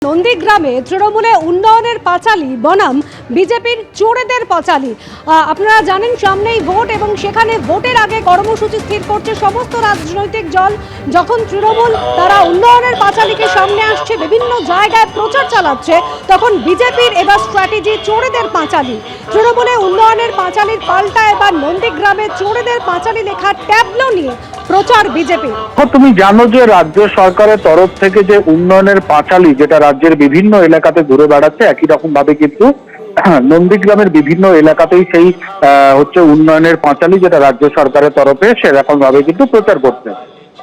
নন্দীগ্রামে তৃণমূলে উন্নয়নের পাঁচালী বনাম বিজেপির চোরেদের পাঁচালী। আপনারা জানেন সামনেই ভোট এবং সেখানে ভোটের আগে কর্মসূচি স্থির করছে সমস্ত রাজনৈতিক দল। যখন তৃণমূল তারা উন্নয়নের পাঁচালীকে সামনে আসছে, বিভিন্ন জায়গায় প্রচার চালাচ্ছে, তখন বিজেপির এবার স্ট্র্যাটেজি চোরেদের পাঁচালী। তৃণমূলে উন্নয়নের পাঁচালীর পাল্টা এবার নন্দীগ্রামে চোরেদের পাঁচালী লেখা ট্যাবলো নিয়ে প্রচার বিজেপি। তুমি জানো যে রাজ্য সরকারের তরফ থেকে যে উন্নয়নের পাঁচালী যেটা রাজ্যের বিভিন্ন এলাকাতে ঘুরে বেড়াচ্ছে, একই রকম ভাবে কিন্তু নন্দীগ্রামের বিভিন্ন এলাকাতেই সেই হচ্ছে উন্নয়নের পাঁচালী যেটা রাজ্য সরকারের তরফে সেরকম ভাবে কিন্তু প্রচার করছে।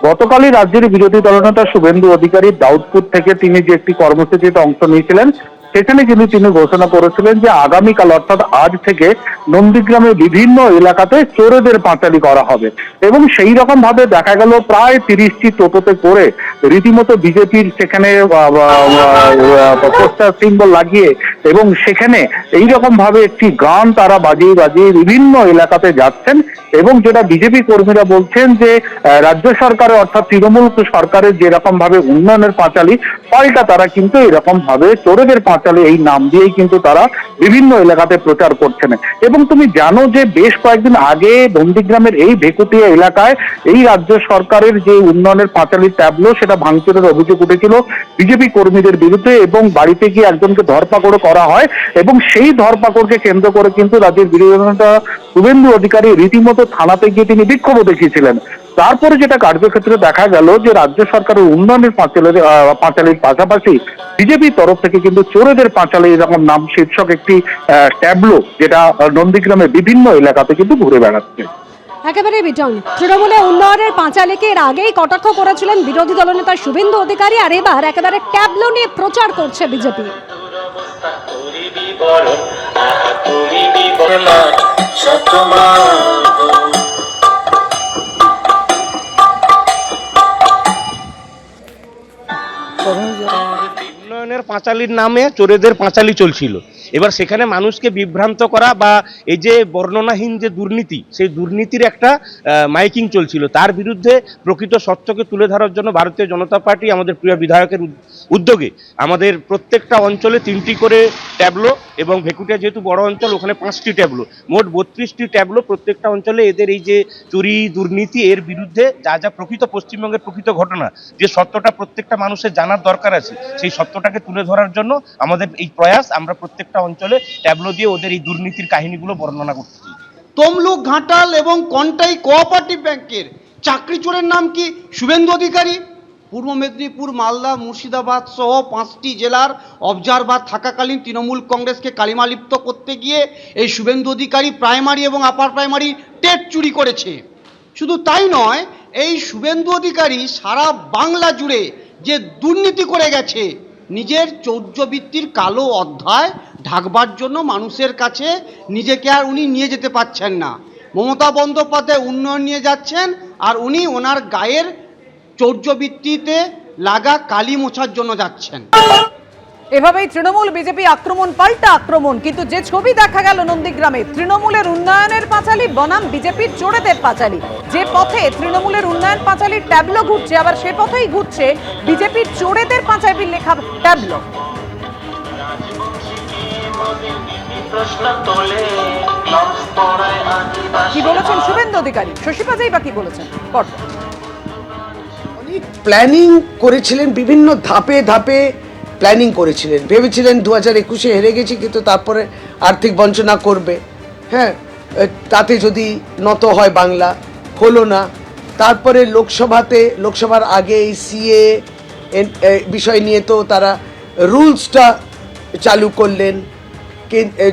গতকালই রাজ্যের বিরোধী দলনেতা শুভেন্দু অধিকারী দাউদপুর থেকে তিনি যে একটি কর্মসূচিতে অংশ নিয়েছিলেন, সেখানে কিন্তু তিনি ঘোষণা করেছিলেন যে আগামীকাল অর্থাৎ আজ থেকে নন্দীগ্রামের বিভিন্ন এলাকাতে চোরেদের পাঁচালী করা হবে। এবং সেই রকম ভাবে দেখা গেল প্রায় 30টি টোটোতে করে রীতিমতো বিজেপির সেখানে পোস্টার সিম্বল লাগিয়ে এবং সেখানে এইরকম ভাবে একটি গান তারা বাজিয়ে বাজিয়ে বিভিন্ন এলাকাতে যাচ্ছেন। এবং যেটা বিজেপি কর্মীরা বলছেন যে রাজ্য সরকারের অর্থাৎ তৃণমূল সরকারের যেরকম ভাবে উন্নয়নের পাঁচালী, পাল্টা তারা কিন্তু এরকম ভাবে চোরেদের পাঁচালী এই নাম দিয়েই কিন্তু তারা বিভিন্ন এলাকাতে প্রচার করছেন। এবং তুমি জানো যে বেশ কয়েকদিন আগে নন্দীগ্রামের এই ভেকুটিয়া এলাকায় এই রাজ্য সরকারের যে উন্নয়নের পাঁচালী ট্যাবলো সেটা ভাঙচুরের অভিযোগ উঠেছিল বিজেপি কর্মীদের বিরুদ্ধে, এবং বাড়িতে গিয়ে একজনকে ধরপাকড় করা হয়। এবং সেই ধরপাকড়কে কেন্দ্র করে কিন্তু রাজ্যের বিরোধী দলনেতা শুভেন্দু অধিকারী রীতিমতো থানাতে গিয়ে তিনি বিক্ষোভ দেখিয়েছিলেন। তারপরে যেটা কার্যক্ষেত্রে দেখা গেল যে রাজ্য সরকারের উন্নয়নের পাঁচালীর পাশাপাশি বিজেপির তরফ থেকে কিন্তু চোরেদের পাঁচালী এরকম নাম শীর্ষক একটি ট্যাবলো যেটা নন্দীগ্রামের বিভিন্ন এলাকাতে কিন্তু ঘুরে বেড়াচ্ছে। একেবারে বিটন তৃণমূলে উন্নয়নের পাঁচালীকে এর আগেই কটাক্ষ করেছিলেন বিরোধী দলনেতা শুভেন্দু অধিকারী, আর এবার একেবারে ট্যাবলো নিয়ে প্রচার করছে বিজেপি। উন্নয়নের পাঁচালীর নামে চোরেদের পাঁচালী চলছিল। এবার সেখানে মানুষকে বিভ্রান্ত করা বা এই যে বর্ণনাহীন যে দুর্নীতি, সেই দুর্নীতির একটা মাইকিং চলছিল। তার বিরুদ্ধে প্রকৃত সত্যকে তুলে ধরার জন্য ভারতীয় জনতা পার্টি আমাদের প্রিয় বিধায়কের উদ্যোগে আমাদের প্রত্যেকটা অঞ্চলে 3টি করে ট্যাবলো, এবং ভেকুটিয়া যেহেতু বড় অঞ্চল ওখানে 5টি ট্যাবলো, মোট 32টি ট্যাবলো প্রত্যেকটা অঞ্চলে এদের এই যে চুরি দুর্নীতি এর বিরুদ্ধে যা যা প্রকৃত পশ্চিমবঙ্গের প্রকৃত ঘটনা, যে সত্যটা প্রত্যেকটা মানুষের জানার দরকার আছে, সেই সত্যটাকে তুলে ধরার জন্য আমাদের এই প্রয়াস। আমরা প্রত্যেকটা অঞ্চলে ট্যাবলো দিয়ে ওদের এই দুর্নীতির কাহিনীগুলো বর্ণনা করতেছি। তমলুক, ঘাটাল এবং কন্টাই কোঅপারেটিভ ব্যাংকের চাকরি চোরের নাম কি শুভেন্দু অধিকারী। পূর্ব মেদিনীপুর, মালদা, মুর্শিদাবাদ সহ 5টি জেলার অবজারভার থাকাকালীন তৃণমূল কংগ্রেসকে কালিমালিপ্ত করতে গিয়ে এই শুভেন্দু অধিকারী প্রাইমারি এবং আপার প্রাইমারি টেট চুরি করেছে। শুধু তাই নয়, এই শুভেন্দু অধিকারী সারা বাংলা জুড়ে যে দুর্নীতি করে গেছে, নিজের চৌর্যবৃত্তির কালো অধ্যায় ঢাকবার জন্য মানুষের কাছে নিজেকে আর উনি নিয়ে যেতে পারছেন না। মমতা বন্দ্যোপাধ্যায় উন্নয়ন নিয়ে যাচ্ছেন, আর উনি ওনার গায়ের চৌর্যবৃত্তিতে লাগা কালি মোছার জন্য যাচ্ছেন। এভাবেই তৃণমূল বিজেপি আক্রমণ পাল্টা আক্রমণ। কিন্তু যে ছবি দেখা গেল নন্দীগ্রামে, তৃণমূলের উন্নয়নের পাঁচালী বনাম বিজেপির চোরেদের পাঁচালী। যে পথে তৃণমূলের উন্নয়ন পাঁচালীর ট্যাবলো ঘুরছে, আবার সে পথেই ঘুরছে বিজেপির চোরেদের পাঁচালীর লেখা ট্যাবলো। কি বলেছেন শুভেন্দু অধিকারী, শশী পাজাই বা কি বলেছেন? প্ল্যানিং করেছিলেন, বিভিন্ন ধাপে ধাপে প্ল্যানিং করেছিলেন। ভেবেছিলেন 2021-এ হেরে গেছি, কিন্তু তারপরে আর্থিক বঞ্চনা করবে, হ্যাঁ, তাতে যদি নত হয় বাংলা, হলো না। তারপরে লোকসভার আগে এই সিএ বিষয় নিয়ে তো তারা রুলসটা চালু করলেন,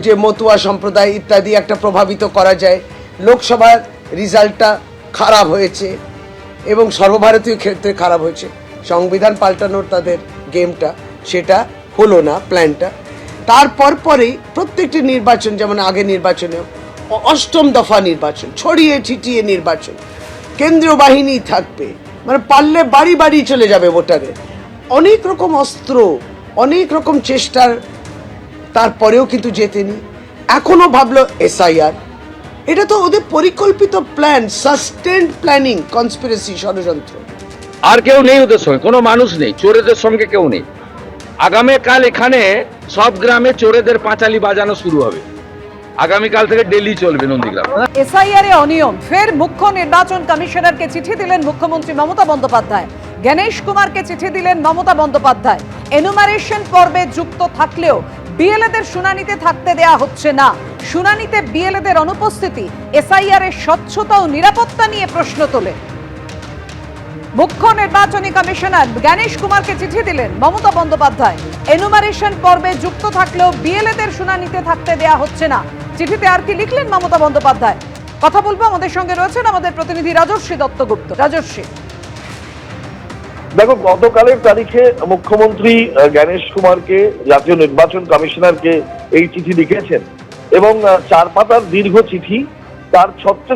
যে মতুয়া সম্প্রদায় ইত্যাদি একটা প্রভাবিত করা যায়। লোকসভার রেজাল্টটা খারাপ হয়েছে এবং সর্বভারতীয় ক্ষেত্রে খারাপ হয়েছে। সংবিধান পাল্টানোর তাদের গেমটা, সেটা হলো না প্ল্যানটা। তারপর পরেই প্রত্যেকটি নির্বাচন, যেমন আগে নির্বাচনেও 8ম দফা নির্বাচন, ছড়িয়ে ছিটিয়ে নির্বাচন, কেন্দ্রীয় বাহিনী থাকবে, মানে পারলে বাড়ি বাড়ি চলে যাবে ভোটারের, অনেক রকম অস্ত্র, অনেক রকম চেষ্টার তারপরেও কিন্তু জেতেনি। এখনো ভাবলো SIR, এটা তো ওদের পরিকল্পিত প্ল্যান, সাস্টেন্ড প্ল্যানিং, কনস্পিরেসি, ষড়যন্ত্র। আর কেউ নেই ওদের সঙ্গে, কোনো মানুষ নেই, চোরেদের সঙ্গে কেউ নেই। আগামীকাল এখানে সব গ্রামে চোরেদের পাঁচালি বাজানো শুরু হবে। আগামীকাল থেকে ডেলি চলবে নন্দীগ্রাম। এসআইআর এ অনিয়ম, ফের মুখ্য নির্বাচন কমিশনারকে চিঠি দিলেন মুখ্যমন্ত্রী মমতা বন্দ্যোপাধ্যায়। গণেশ কুমারকে চিঠি দিলেন মমতা বন্দ্যোপাধ্যায়। এনুমারেশন পর্বে যুক্ত থাকলেও বিএলএদের শুনানিতে থাকতে দেয়া হচ্ছে না। শুনানিতে বিএলএদের অনুপস্থিতি এসআইআর এর স্বচ্ছতা ও নিরাপত্তা নিয়ে প্রশ্ন তোলে। মুখ্য নির্বাচনী কমিশনার গণেশ কুমারকে চিঠি দিলেন মমতা বন্দ্যোপাধ্যায়। এনুমারেশন পর্বে যুক্ত থাকলেও বিএলএদের শুনানিতে থাকতে দেয়া হচ্ছে না। চিঠিতে আর কি লিখলেন মমতা বন্দ্যোপাধ্যায়, কথা বলবো। আমাদের সঙ্গে রয়েছেন আমাদের প্রতিনিধি রাজর্ষী দত্তগুপ্ত। রাজর্ষী, দেখো, গতকালের তারিখে মুখ্যমন্ত্রী গণেশ কুমারকে, জাতীয় নির্বাচন কমিশনারকে এই চিঠি লিখেছেন এবং 4 পাতার দীর্ঘ চিঠি। তার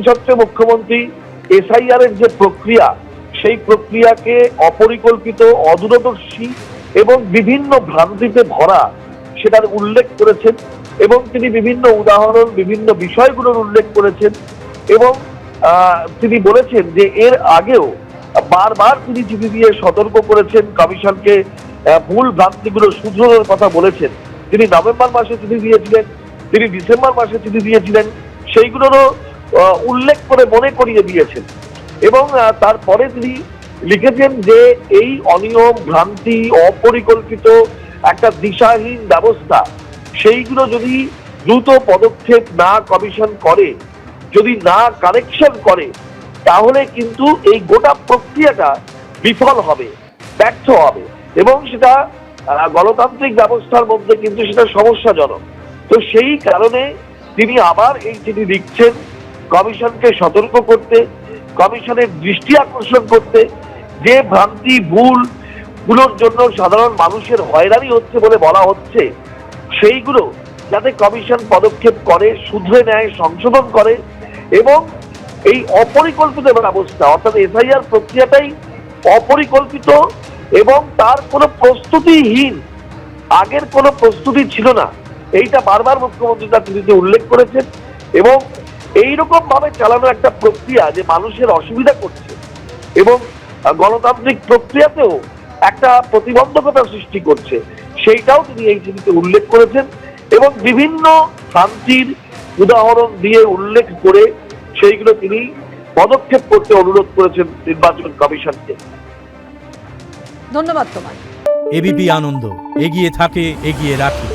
ছত্রে মুখ্যমন্ত্রী এসআইআর এর যে প্রক্রিয়া, সেই প্রক্রিয়াকে অপরিকল্পিত, অদূরদর্শী এবং বিভিন্ন ভ্রান্তিতে ভরা সেটার উল্লেখ করেছেন এবং তিনি বিভিন্ন উদাহরণ, বিভিন্ন বিষয়গুলোর উল্লেখ করেছেন এবং তিনি বলেছেন যে এর আগেও বারবার তিনি চিঠি দিয়ে সতর্ক করেছেন কমিশনকে, ভুল ভ্রান্তিগুলো শুধরানোর কথা বলেছেন। তিনি নভেম্বর মাসে চিঠি দিয়েছিলেন, তিনি ডিসেম্বর মাসে চিঠি দিয়েছিলেন, সেইগুলোরও উল্লেখ করে মনে করিয়ে দিয়েছেন এবং তারপরে তিনি লিখেছেন যে এই অনিয়ম, ভ্রান্তি, অপরিকল্পিত একটা দিশাহীন ব্যবস্থা, সেইগুলো যদি দ্রুত পদক্ষেপ না কমিশন করে, যদি না কারেকশন করে, তাহলে কিন্তু এই গোটা প্রক্রিয়াটা বিফল হবে, ব্যর্থ হবে এবং সেটা গণতান্ত্রিক ব্যবস্থার মধ্যে কিন্তু সেটা সমস্যাজনক। তো সেই কারণে তিনি আবার এই চিঠি লিখছেন কমিশনকে সতর্ক করতে, কমিশনের দৃষ্টি আকর্ষণ করতে, যে ভ্রান্তি, ভুল গুলোর জন্য সাধারণ মানুষের হয়রানি হচ্ছে বলে বলা হচ্ছে, সেইগুলো যাতে কমিশন পদক্ষেপ করে, শুধরে নেয়, সংশোধন করে এবং এই অপরিকল্পিত ব্যবস্থা, অর্থাৎ এসআইআর প্রক্রিয়াটাই অপরিকল্পিত এবং তার কোনো প্রস্তুতিহীন, আগের কোনো প্রস্তুতি ছিল না, এইটা বারবার মুখ্যমন্ত্রী তার চিঠিতে উল্লেখ করেছেন এবং এইরকম ভাবে চালানো একটা প্রক্রিয়া যে মানুষের অসুবিধা করছে এবং গণতান্ত্রিক প্রক্রিয়াতেও একটা প্রতিবন্ধকতা সৃষ্টি করছে, সেইটাও তিনি এই চিঠিতে উল্লেখ করেছেন এবং বিভিন্ন শান্তির উদাহরণ দিয়ে উল্লেখ করে সেইগুলো তিনি পদক্ষেপ করতে অনুরোধ করেছেন নির্বাচন কমিশনকে। ধন্যবাদ তোমায়। এবিপি আনন্দ, এগিয়ে থাকে, এগিয়ে রাখে।